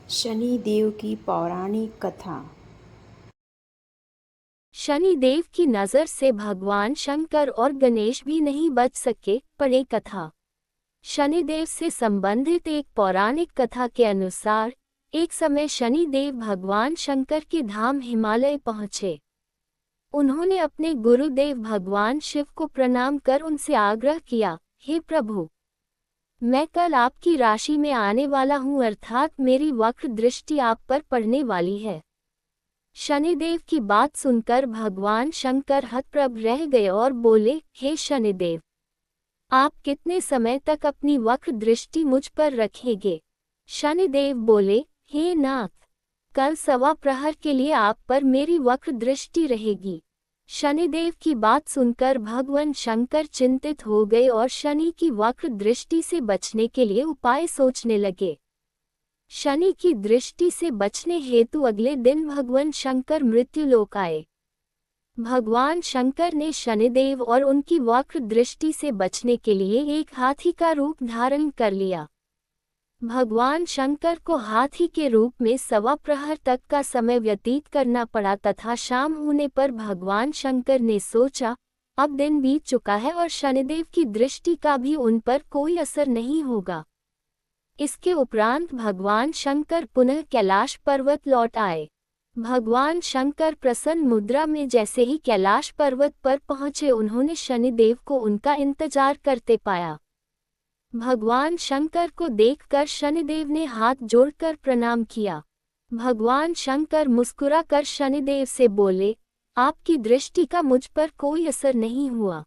शनि देव की पौराणिक कथा। शनि देव की नजर से भगवान शंकर और गणेश भी नहीं बच सके। पढ़े कथा। शनिदेव से संबंधित एक पौराणिक कथा के अनुसार एक समय शनि देव भगवान शंकर के धाम हिमालय पहुंचे। उन्होंने अपने गुरुदेव भगवान शिव को प्रणाम कर उनसे आग्रह किया, हे प्रभु, मैं कल आपकी राशि में आने वाला हूँ, अर्थात मेरी वक्र दृष्टि आप पर पड़ने वाली है। शनिदेव की बात सुनकर भगवान शंकर हतप्रभ रह गए और बोले, हे शनिदेव, आप कितने समय तक अपनी वक्र दृष्टि मुझ पर रखेंगे? शनिदेव बोले, हे नाथ, कल सवा प्रहर के लिए आप पर मेरी वक्र दृष्टि रहेगी। शनिदेव की बात सुनकर भगवान शंकर चिंतित हो गए और शनि की वक्र दृष्टि से बचने के लिए उपाय सोचने लगे। शनि की दृष्टि से बचने हेतु अगले दिन भगवान शंकर मृत्युलोक आए। भगवान शंकर ने शनिदेव और उनकी वक्र दृष्टि से बचने के लिए एक हाथी का रूप धारण कर लिया। भगवान शंकर को हाथी के रूप में सवा प्रहर तक का समय व्यतीत करना पड़ा तथा शाम होने पर भगवान शंकर ने सोचा, अब दिन बीत चुका है और शनिदेव की दृष्टि का भी उन पर कोई असर नहीं होगा। इसके उपरांत भगवान शंकर पुनः कैलाश पर्वत लौट आए। भगवान शंकर प्रसन्न मुद्रा में जैसे ही कैलाश पर्वत पर पहुंचे, उन्होंने शनिदेव को उनका इंतजार करते पाया। भगवान शंकर को देखकर शनिदेव ने हाथ जोड़कर प्रणाम किया। भगवान शंकर मुस्कुराकर शनिदेव से बोले, आपकी दृष्टि का मुझ पर कोई असर नहीं हुआ।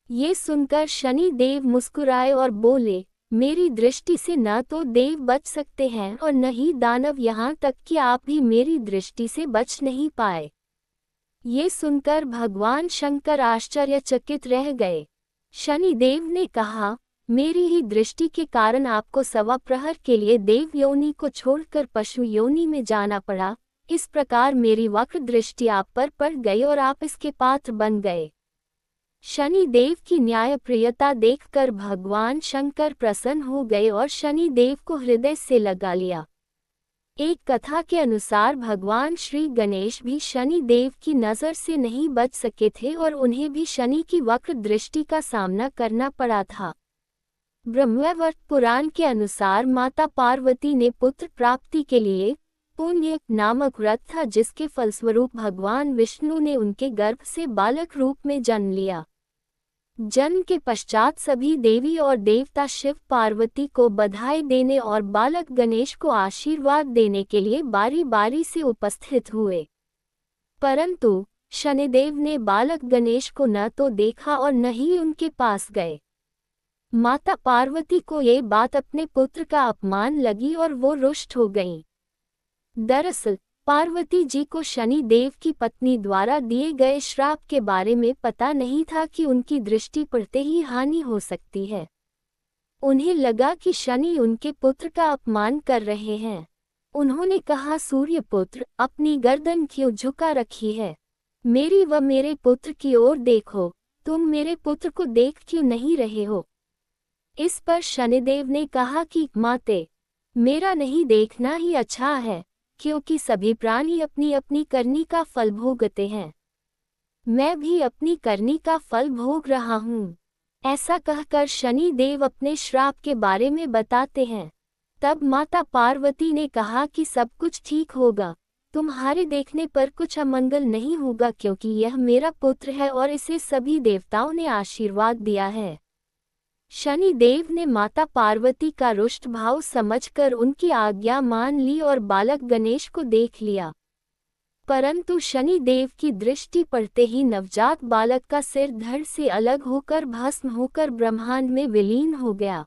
ये सुनकर शनिदेव मुस्कुराए और बोले, मेरी दृष्टि से न तो देव बच सकते हैं और न ही दानव, यहाँ तक कि आप भी मेरी दृष्टि से बच नहीं पाए। ये सुनकर भगवान शंकर आश्चर्यचकित रह गए। शनिदेव ने कहा, मेरी ही दृष्टि के कारण आपको सवा प्रहर के लिए देव योनि को छोड़कर पशु योनि में जाना पड़ा। इस प्रकार मेरी वक्र दृष्टि आप पर पड़ गई और आप इसके पात्र बन गए। शनिदेव की न्यायप्रियता देखकर भगवान शंकर प्रसन्न हो गए और शनिदेव को हृदय से लगा लिया। एक कथा के अनुसार भगवान श्री गणेश भी शनिदेव की नज़र से नहीं बच सके थे और उन्हें भी शनि की वक्र दृष्टि का सामना करना पड़ा था। ब्रह्मवैवर्त पुराण के अनुसार माता पार्वती ने पुत्र प्राप्ति के लिए पुण्य नामक व्रत था, जिसके फलस्वरूप भगवान विष्णु ने उनके गर्भ से बालक रूप में जन्म लिया। जन्म के पश्चात सभी देवी और देवता शिव पार्वती को बधाई देने और बालक गणेश को आशीर्वाद देने के लिए बारी बारी से उपस्थित हुए, परंतु शनिदेव ने बालक गणेश को न तो देखा और न ही उनके पास गए। माता पार्वती को ये बात अपने पुत्र का अपमान लगी और वो रुष्ट हो गईं। दरअसल पार्वती जी को शनि देव की पत्नी द्वारा दिए गए श्राप के बारे में पता नहीं था कि उनकी दृष्टि पड़ते ही हानि हो सकती है। उन्हें लगा कि शनि उनके पुत्र का अपमान कर रहे हैं। उन्होंने कहा, सूर्यपुत्र, अपनी गर्दन क्यों झुका रखी है? मेरी व मेरे पुत्र की ओर देखो, तुम मेरे पुत्र को देख क्यों नहीं रहे हो? इस पर शनिदेव ने कहा कि माते, मेरा नहीं देखना ही अच्छा है, क्योंकि सभी प्राणी अपनी अपनी करनी का फल भोगते हैं। मैं भी अपनी करनी का फल भोग रहा हूँ। ऐसा कहकर शनि देव अपने श्राप के बारे में बताते हैं। तब माता पार्वती ने कहा कि सब कुछ ठीक होगा, तुम्हारे देखने पर कुछ अमंगल नहीं होगा, क्योंकि यह मेरा पुत्र है और इसे सभी देवताओं ने आशीर्वाद दिया है। शनि देव ने माता पार्वती का रुष्ट भाव समझकर उनकी आज्ञा मान ली और बालक गणेश को देख लिया, परंतु शनि देव की दृष्टि पड़ते ही नवजात बालक का सिर धड़ से अलग होकर भस्म होकर ब्रह्मांड में विलीन हो गया।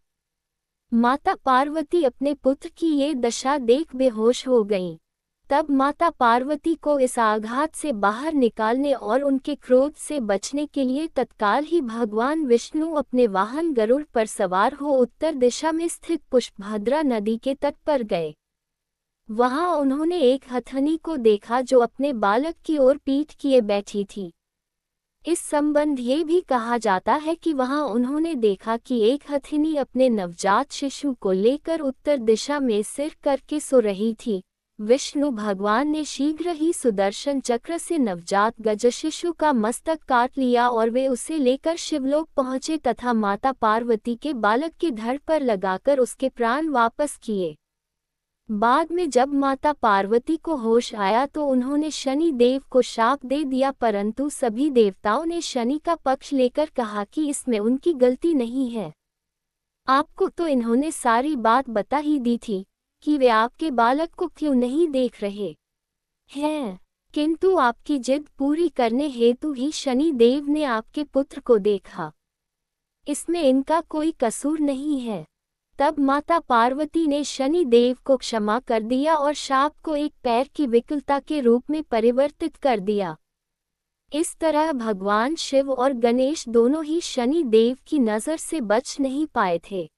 माता पार्वती अपने पुत्र की ये दशा देख बेहोश हो गईं। तब माता पार्वती को इस आघात से बाहर निकालने और उनके क्रोध से बचने के लिए तत्काल ही भगवान विष्णु अपने वाहन गरुड़ पर सवार हो उत्तर दिशा में स्थित पुष्पभद्रा नदी के तट पर गए। वहां उन्होंने एक हथनी को देखा जो अपने बालक की ओर पीठ किए बैठी थी। इस संबंध ये भी कहा जाता है कि वहां उन्होंने देखा कि एक हथिनी अपने नवजात शिशु को लेकर उत्तर दिशा में सिर करके सो रही थी। विष्णु भगवान ने शीघ्र ही सुदर्शन चक्र से नवजात गज शिशु का मस्तक काट लिया और वे उसे लेकर शिवलोक पहुंचे तथा माता पार्वती के बालक के धड़ पर लगाकर उसके प्राण वापस किए। बाद में जब माता पार्वती को होश आया तो उन्होंने शनि देव को शाप दे दिया, परंतु सभी देवताओं ने शनि का पक्ष लेकर कहा कि इसमें उनकी गलती नहीं है। आपको तो इन्होंने सारी बात बता ही दी थी कि वे आपके बालक को क्यों नहीं देख रहे हैं, किंतु आपकी जिद पूरी करने हेतु ही शनि देव ने आपके पुत्र को देखा। इसमें इनका कोई कसूर नहीं है। तब माता पार्वती ने शनि देव को क्षमा कर दिया और शाप को एक पैर की विकलता के रूप में परिवर्तित कर दिया। इस तरह भगवान शिव और गणेश दोनों ही शनि देव की नज़र से बच नहीं पाए थे।